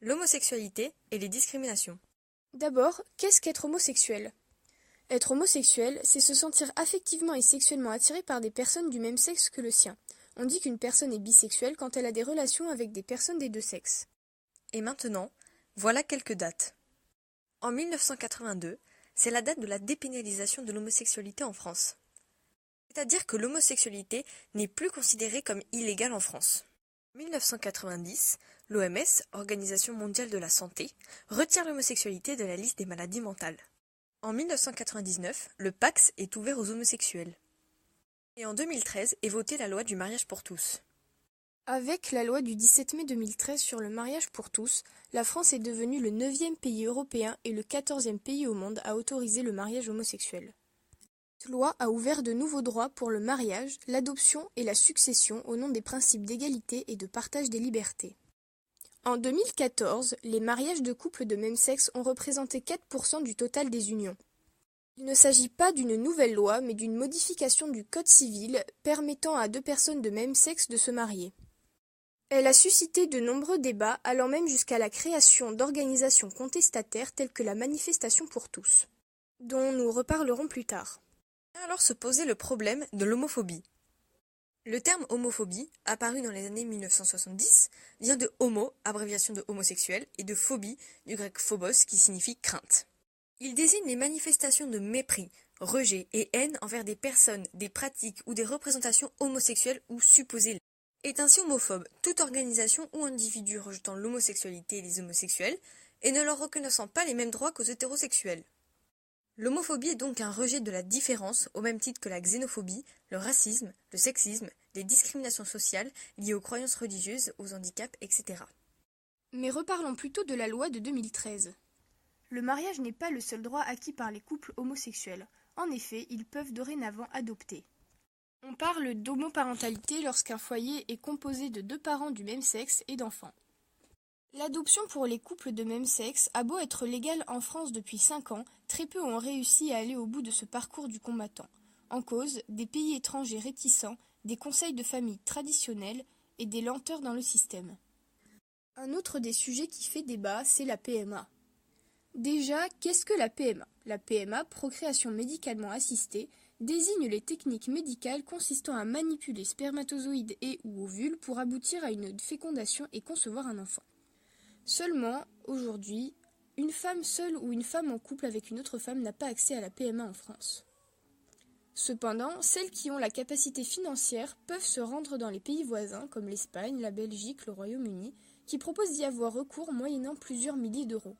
L'homosexualité et les discriminations. D'abord, qu'est-ce qu'être homosexuel? Être homosexuel, c'est se sentir affectivement et sexuellement attiré par des personnes du même sexe que le sien. On dit qu'une personne est bisexuelle quand elle a des relations avec des personnes des deux sexes. Et maintenant, voilà quelques dates. En 1982, c'est la date de la dépénalisation de l'homosexualité en France. C'est-à-dire que l'homosexualité n'est plus considérée comme illégale en France. En 1990, l'OMS, Organisation mondiale de la santé, retire l'homosexualité de la liste des maladies mentales. En 1999, le PACS est ouvert aux homosexuels. Et en 2013 est votée la loi du mariage pour tous. Avec la loi du 17 mai 2013 sur le mariage pour tous, la France est devenue le 9e pays européen et le 14e pays au monde à autoriser le mariage homosexuel. Cette loi a ouvert de nouveaux droits pour le mariage, l'adoption et la succession au nom des principes d'égalité et de partage des libertés. En 2014, les mariages de couples de même sexe ont représenté 4% du total des unions. Il ne s'agit pas d'une nouvelle loi, mais d'une modification du Code civil permettant à deux personnes de même sexe de se marier. Elle a suscité de nombreux débats, allant même jusqu'à la création d'organisations contestataires telles que la Manifestation pour tous, dont nous reparlerons plus tard. Alors se posait le problème de l'homophobie. Le terme homophobie, apparu dans les années 1970, vient de homo, abréviation de homosexuel, et de phobie, du grec phobos, qui signifie crainte. Il désigne les manifestations de mépris, rejet et haine envers des personnes, des pratiques ou des représentations homosexuelles ou supposées. Est ainsi homophobe toute organisation ou individu rejetant l'homosexualité et les homosexuels et ne leur reconnaissant pas les mêmes droits qu'aux hétérosexuels. L'homophobie est donc un rejet de la différence au même titre que la xénophobie, le racisme, le sexisme, les discriminations sociales liées aux croyances religieuses, aux handicaps, etc. Mais reparlons plutôt de la loi de 2013. Le mariage n'est pas le seul droit acquis par les couples homosexuels. En effet, ils peuvent dorénavant adopter. On parle d'homoparentalité lorsqu'un foyer est composé de deux parents du même sexe et d'enfants. L'adoption pour les couples de même sexe a beau être légale en France depuis 5 ans, très peu ont réussi à aller au bout de ce parcours du combattant. En cause, des pays étrangers réticents, des conseils de famille traditionnels et des lenteurs dans le système. Un autre des sujets qui fait débat, c'est la PMA. Déjà, qu'est-ce que la PMA? La PMA, procréation médicalement assistée, désigne les techniques médicales consistant à manipuler spermatozoïdes et ou ovules pour aboutir à une fécondation et concevoir un enfant. Seulement, aujourd'hui, une femme seule ou une femme en couple avec une autre femme n'a pas accès à la PMA en France. Cependant, celles qui ont la capacité financière peuvent se rendre dans les pays voisins comme l'Espagne, la Belgique, le Royaume-Uni, qui proposent d'y avoir recours moyennant plusieurs milliers d'euros.